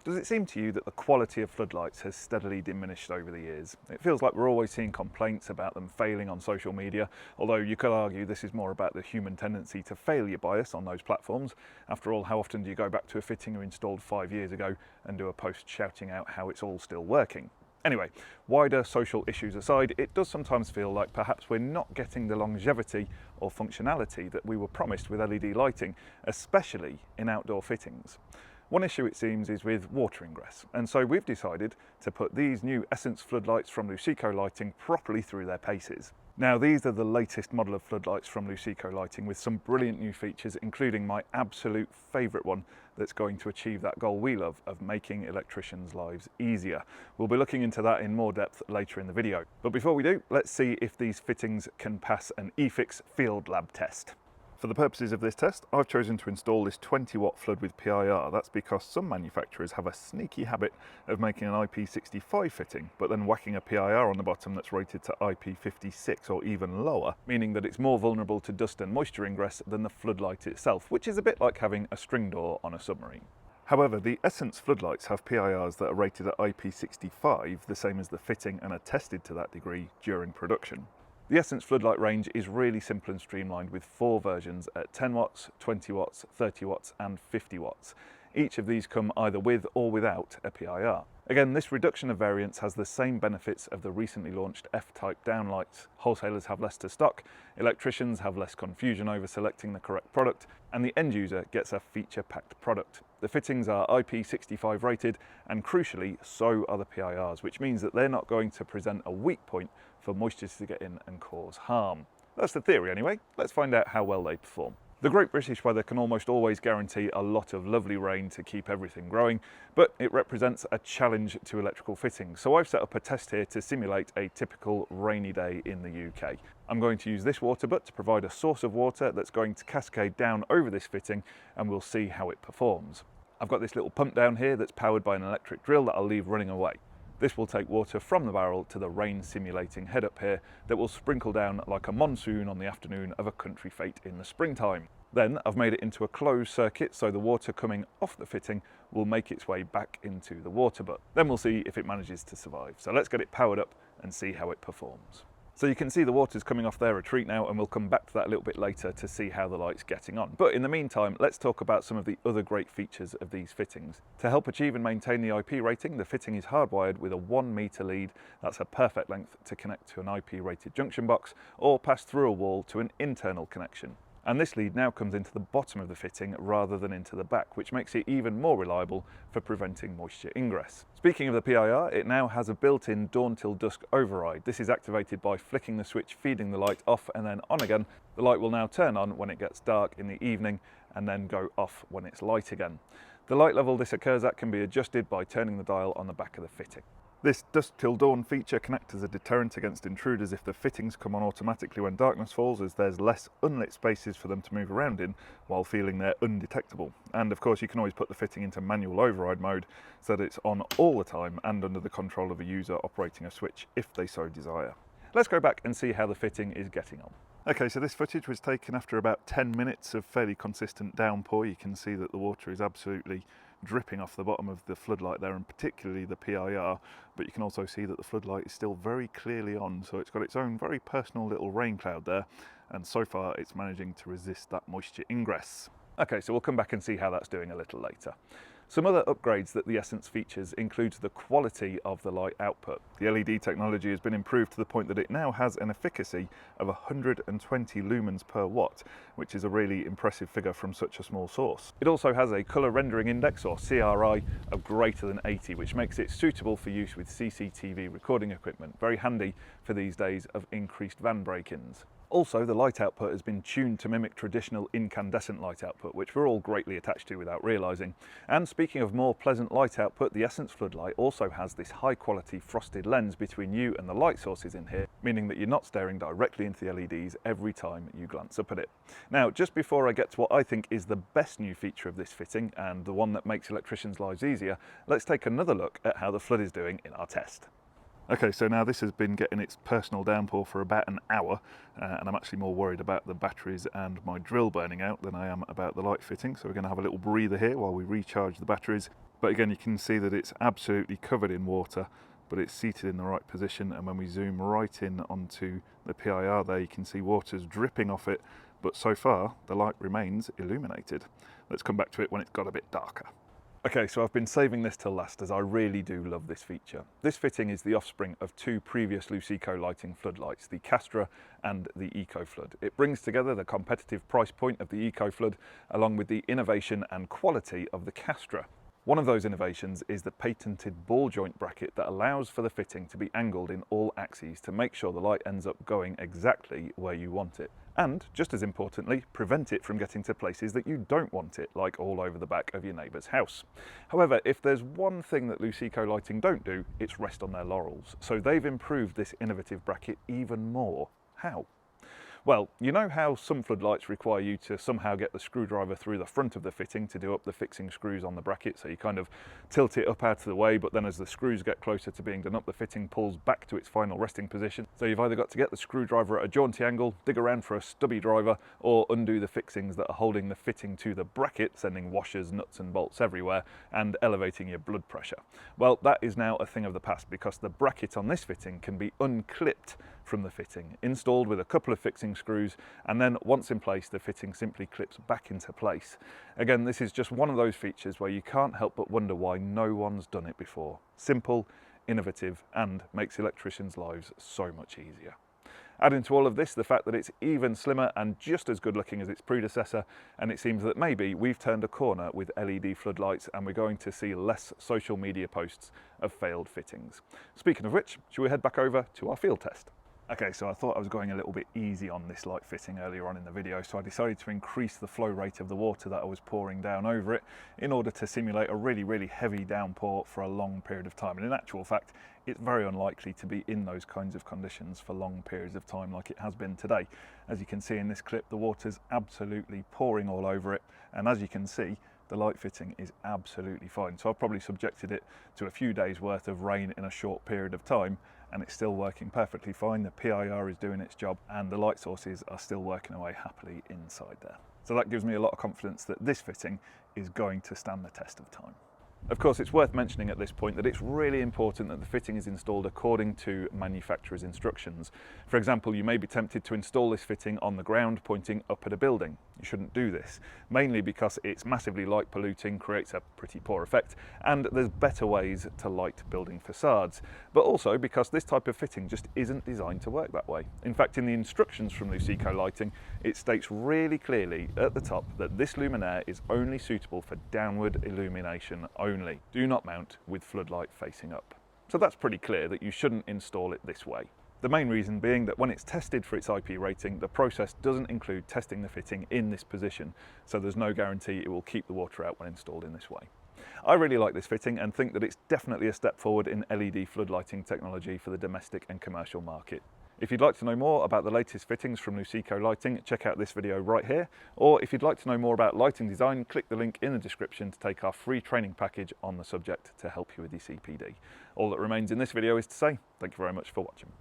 Does it seem to you that the quality of floodlights has steadily diminished over the years? It feels like we're always seeing complaints about them failing on social media, although you could argue this is more about the human tendency to failure bias on those platforms. After all, how often do you go back to a fitting you installed 5 years ago and do a post shouting out how it's all still working? Anyway, wider social issues aside, it does sometimes feel like perhaps we're not getting the longevity or functionality that we were promised with LED lighting, especially in outdoor fittings. One issue, it seems, is with water ingress, and so we've decided to put these new Essence floodlights from Luceco Lighting properly through their paces. Now, these are the latest model of floodlights from Luceco Lighting with some brilliant new features, including my absolute favourite one that's going to achieve that goal we love of making electricians' lives easier. We'll be looking into that in more depth later in the video. But before we do, let's see if these fittings can pass an eFix field lab test. For the purposes of this test, I've chosen to install this 20-watt flood with PIR. That's because some manufacturers have a sneaky habit of making an IP65 fitting, but then whacking a PIR on the bottom that's rated to IP56 or even lower, meaning that it's more vulnerable to dust and moisture ingress than the floodlight itself, which is a bit like having a string door on a submarine. However, the Essence floodlights have PIRs that are rated at IP65, the same as the fitting, and are tested to that degree during production. The Essence floodlight range is really simple and streamlined with 4 versions at 10 watts, 20 watts, 30 watts and 50 watts. Each of these come either with or without a PIR. Again, this reduction of variance has the same benefits of the recently launched F-type downlights. Wholesalers have less to stock, electricians have less confusion over selecting the correct product, and the end user gets a feature-packed product. The fittings are IP65 rated, and crucially, so are the PIRs, which means that they're not going to present a weak point for moisture to get in and cause harm. That's the theory anyway. Let's find out how well they perform. The Great British weather can almost always guarantee a lot of lovely rain to keep everything growing, but it represents a challenge to electrical fittings. So I've set up a test here to simulate a typical rainy day in the UK. I'm going to use this water butt to provide a source of water that's going to cascade down over this fitting, and we'll see how it performs. I've got this little pump down here that's powered by an electric drill that I'll leave running away. This will take water from the barrel to the rain simulating head up here that will sprinkle down like a monsoon on the afternoon of a country fete in the springtime. Then I've made it into a closed circuit so the water coming off the fitting will make its way back into the water butt. Then we'll see if it manages to survive. So let's get it powered up and see how it performs. So you can see the water's coming off their retreat now, and we'll come back to that a little bit later to see how the light's getting on. But in the meantime, let's talk about some of the other great features of these fittings. To help achieve and maintain the IP rating, the fitting is hardwired with a 1 metre lead. That's a perfect length to connect to an IP rated junction box or pass through a wall to an internal connection. And this lead now comes into the bottom of the fitting rather than into the back, which makes it even more reliable for preventing moisture ingress. Speaking of the PIR, it now has a built-in dawn till dusk override. This is activated by flicking the switch feeding the light off and then on again. The light will now turn on when it gets dark in the evening and then go off when it's light again. The light level this occurs at can be adjusted by turning the dial on the back of the fitting. This dusk till dawn feature can act as a deterrent against intruders if the fittings come on automatically when darkness falls, as there's less unlit spaces for them to move around in while feeling they're undetectable. And of course you can always put the fitting into manual override mode so that it's on all the time and under the control of a user operating a switch if they so desire. Let's go back and see how the fitting is getting on. Okay, so this footage was taken after about 10 minutes of fairly consistent downpour. You can see that the water is absolutely dripping off the bottom of the floodlight there, and particularly the PIR, but you can also see that the floodlight is still very clearly on, so it's got its own very personal little rain cloud there, and so far it's managing to resist that moisture ingress. Okay, so we'll come back and see how that's doing a little later. Some other upgrades that the Essence features includes the quality of the light output. The LED technology has been improved to the point that it now has an efficacy of 120 lumens per watt, which is a really impressive figure from such a small source. It also has a colour rendering index, or CRI, of greater than 80, which makes it suitable for use with CCTV recording equipment. Very handy for these days of increased van break-ins. Also, the light output has been tuned to mimic traditional incandescent light output, which we're all greatly attached to without realising. And speaking of more pleasant light output, the Essence floodlight also has this high quality frosted lens between you and the light sources in here, meaning that you're not staring directly into the LEDs every time you glance up at it. Now, just before I get to what I think is the best new feature of this fitting, and the one that makes electricians' lives easier, let's take another look at how the flood is doing in our test. Okay, so now this has been getting its personal downpour for about an hour, and I'm actually more worried about the batteries and my drill burning out than I am about the light fitting, so we're going to have a little breather here while we recharge the batteries. But again, you can see that it's absolutely covered in water, but it's seated in the right position. And when we zoom right in onto the PIR there, you can see water's dripping off it, but so far the light remains illuminated. Let's come back to it when it's got a bit darker. Okay, so I've been saving this till last as I really do love this feature. This fitting is the offspring of two previous Luceco lighting floodlights, the Castra and the EcoFlood. It brings together the competitive price point of the EcoFlood along with the innovation and quality of the Castra. One of those innovations is the patented ball joint bracket that allows for the fitting to be angled in all axes to make sure the light ends up going exactly where you want it. And, just as importantly, prevent it from getting to places that you don't want it, like all over the back of your neighbour's house. However, if there's one thing that Luceco Lighting don't do, it's rest on their laurels. So they've improved this innovative bracket even more. How? Well, you know how some floodlights require you to somehow get the screwdriver through the front of the fitting to do up the fixing screws on the bracket, so you kind of tilt it up out of the way, but then as the screws get closer to being done up, the fitting pulls back to its final resting position. So you've either got to get the screwdriver at a jaunty angle, dig around for a stubby driver, or undo the fixings that are holding the fitting to the bracket, sending washers, nuts and bolts everywhere, and elevating your blood pressure. Well, that is now a thing of the past because the bracket on this fitting can be unclipped from the fitting, installed with a couple of fixing screws, and then once in place the fitting simply clips back into place. Again, this is just one of those features where you can't help but wonder why no one's done it before. Simple, innovative, and makes electricians' lives so much easier. Add into all of this the fact that it's even slimmer and just as good looking as its predecessor, and it seems that maybe we've turned a corner with LED floodlights and we're going to see less social media posts of failed fittings. Speaking of which, shall we head back over to our field test? Okay, so I thought I was going a little bit easy on this light fitting earlier on in the video, so I decided to increase the flow rate of the water that I was pouring down over it in order to simulate a really heavy downpour for a long period of time. And in actual fact, it's very unlikely to be in those kinds of conditions for long periods of time like it has been today. As you can see in this clip, the water's absolutely pouring all over it, and as you can see, the light fitting is absolutely fine. So I've probably subjected it to a few days worth of rain in a short period of time, and it's still working perfectly fine. The PIR is doing its job and the light sources are still working away happily inside there. So that gives me a lot of confidence that this fitting is going to stand the test of time. Of course, it's worth mentioning at this point that it's really important that the fitting is installed according to manufacturer's instructions. For example, you may be tempted to install this fitting on the ground pointing up at a building. You shouldn't do this, mainly because it's massively light polluting, creates a pretty poor effect, and there's better ways to light building facades. But also because this type of fitting just isn't designed to work that way. In fact, in the instructions from Luceco Lighting, it states really clearly at the top that this luminaire is only suitable for downward illumination only. Do not mount with floodlight facing up. So that's pretty clear that you shouldn't install it this way. The main reason being that when it's tested for its IP rating, the process doesn't include testing the fitting in this position, so there's no guarantee it will keep the water out when installed in this way. I really like this fitting and think that it's definitely a step forward in LED floodlighting technology for the domestic and commercial market. If you'd like to know more about the latest fittings from Luceco Lighting, check out this video right here. Or if you'd like to know more about lighting design, click the link in the description to take our free training package on the subject to help you with your CPD. All that remains in this video is to say thank you very much for watching.